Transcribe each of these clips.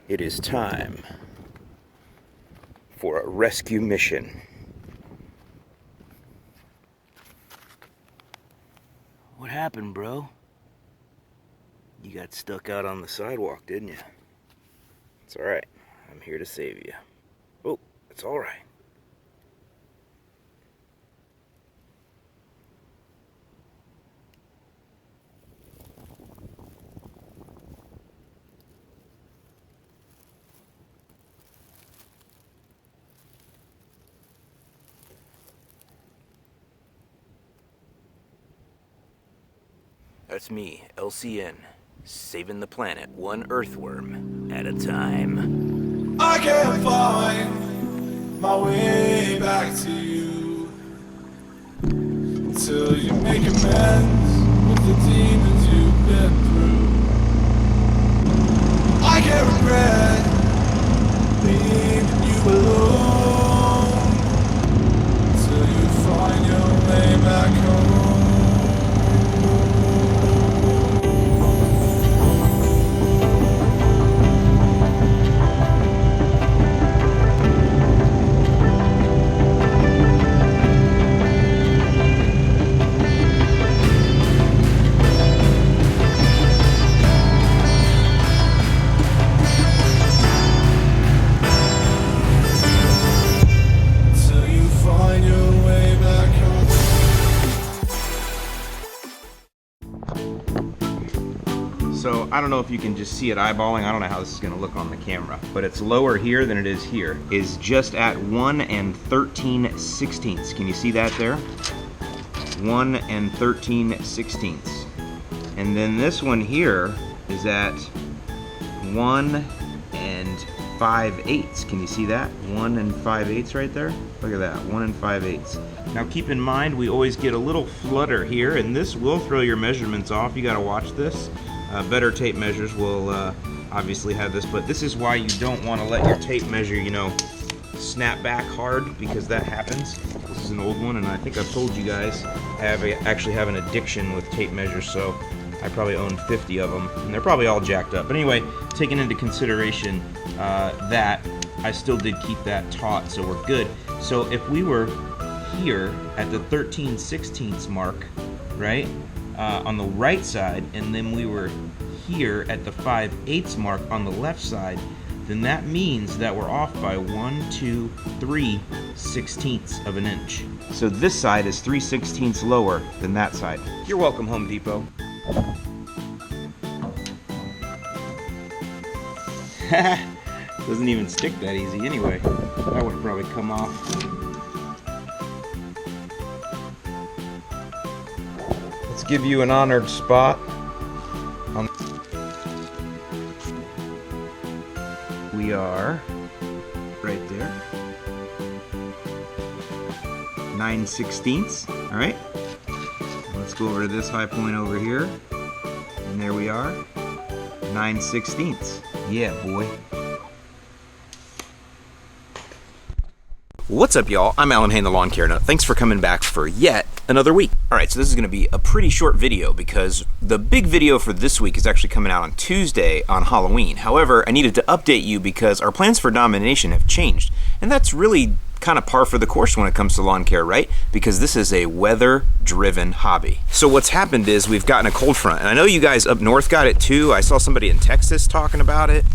It is time for a rescue mission. What happened, bro? You got stuck out on the sidewalk, didn't you? It's alright. I'm here to save you. Oh, it's alright. That's me, LCN, saving the planet one earthworm at a time. I can't find my way back to you until you make amends with the demons you've been through. I can't regret leaving you alone until you find your way back home. So I don't know if you can just see it eyeballing. I don't know how this is going to look on the camera, but it's lower here than it is here. Is just at 1 13/16. Can you see that there? 1 13/16. And then this one here is at 1 5/8. Can you see that? 1 5/8 right there? Look at that, 1 5/8. Now keep in mind, we always get a little flutter here, and this will throw your measurements off. You gotta watch this. Better tape measures will obviously have this, but this is why you don't want to let your tape measure, you know, snap back hard, because that happens. This is an old one, and I think I've told you guys I actually have an addiction with tape measures, so I probably own 50 of them, and they're probably all jacked up. But anyway, taking into consideration that, I still did keep that taut, so we're good. So if we were here at the 13/16 mark, right? On the right side, and then we were here at the 5/8 mark on the left side, then that means that we're off by 1, 2, 3/16 of an inch. So this side is 3/16 lower than that side. You're welcome, Home Depot. Doesn't even stick that easy anyway. That would probably come off. Give you an honored spot on. We are right there, 9/16. All right, let's go over to this high point over here, and there we are, 9/16. Yeah, boy. What's up, y'all? I'm Alan Hain, the Lawn Care Nut. Thanks for coming back for yet another week. Alright, so this is going to be a pretty short video because the big video for this week is actually coming out on Tuesday on Halloween. However, I needed to update you because our plans for Domination have changed. And that's really kind of par for the course when it comes to lawn care, right? Because this is a weather-driven hobby. So what's happened is we've gotten a cold front. And I know you guys up north got it too. I saw somebody in Texas talking about it.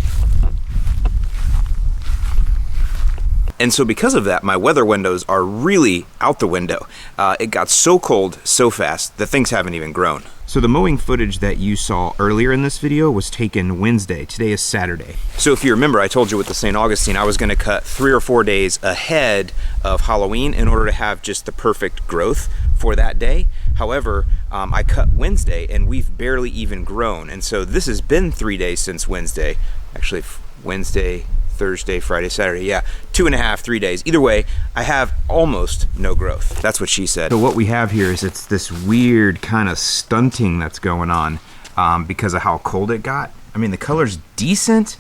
And so because of that, my weather windows are really out the window. It got so cold so fast that things haven't even grown. So the mowing footage that you saw earlier in this video was taken Wednesday. Today is Saturday. So if you remember, I told you with the St. Augustine, I was gonna cut 3 or 4 days ahead of Halloween in order to have just the perfect growth for that day. However, I cut Wednesday and we've barely even grown. And so this has been 3 days since Wednesday. Actually, Wednesday, Thursday, Friday, Saturday, yeah, 2.5, 3 days. Either way, I have almost no growth. That's what she said. So what we have here is it's this weird kind of stunting that's going on because of how cold it got. I mean, the color's decent.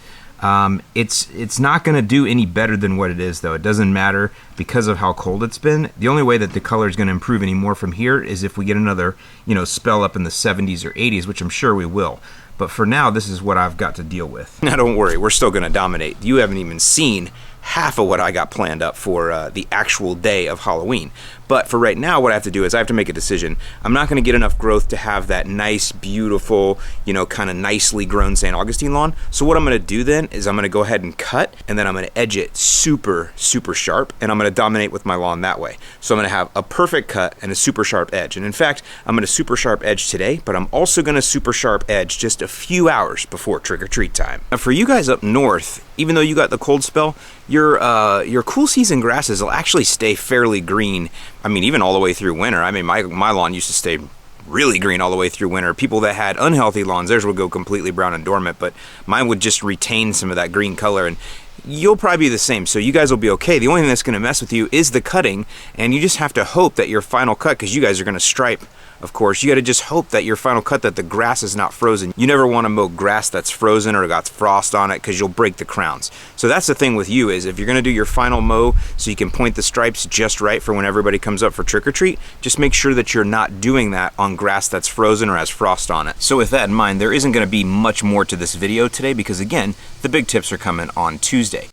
It's not gonna do any better than what it is though. It doesn't matter because of how cold it's been. The only way that the color is gonna improve any more from here is if we get another, spell up in the 70s or 80s, which I'm sure we will. But for now, this is what I've got to deal with. Now don't worry, we're still gonna dominate. You haven't even seen half of what I got planned up for the actual day of Halloween. But for right now, what I have to do is I have to make a decision. I'm not gonna get enough growth to have that nice, beautiful, you know, kind of nicely grown St. Augustine lawn. So what I'm gonna do then is I'm gonna go ahead and cut, and then I'm gonna edge it super, super sharp, and I'm gonna dominate with my lawn that way. So I'm gonna have a perfect cut and a super sharp edge. And in fact, I'm gonna super sharp edge today, but I'm also gonna super sharp edge just a few hours before trick-or-treat time. Now for you guys up north, even though you got the cold spell, your cool season grasses will actually stay fairly green. I mean, even all the way through winter. I mean, my lawn used to stay really green all the way through winter. People that had unhealthy lawns, theirs would go completely brown and dormant, but mine would just retain some of that green color, and you'll probably be the same, so you guys will be okay. The only thing that's going to mess with you is the cutting, and you just have to hope that your final cut, because you guys are going to stripe, of course, you got to just hope that your final cut, that the grass is not frozen. You never want to mow grass that's frozen or got frost on it, because you'll break the crowns. So that's the thing with you, is if you're going to do your final mow so you can point the stripes just right for when everybody comes up for trick-or-treat, just make sure that you're not doing that on grass that's frozen or has frost on it. So with that in mind, there isn't going to be much more to this video today, because again, the big tips are coming on Tuesday.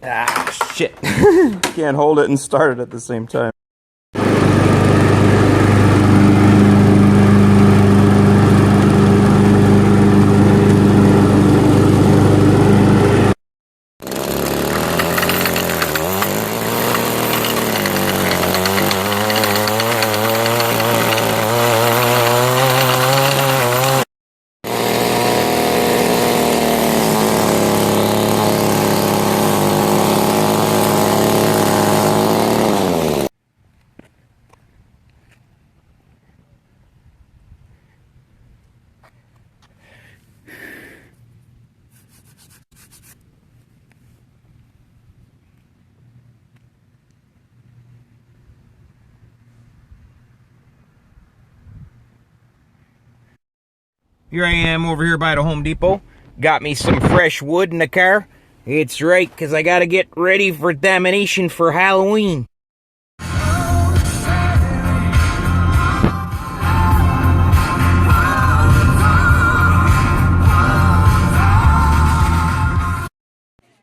Ah, shit. Can't hold it and start it at the same time. Here I am over here by the Home Depot. Got me some fresh wood in the car. It's right, because I got to get ready for Domination for Halloween.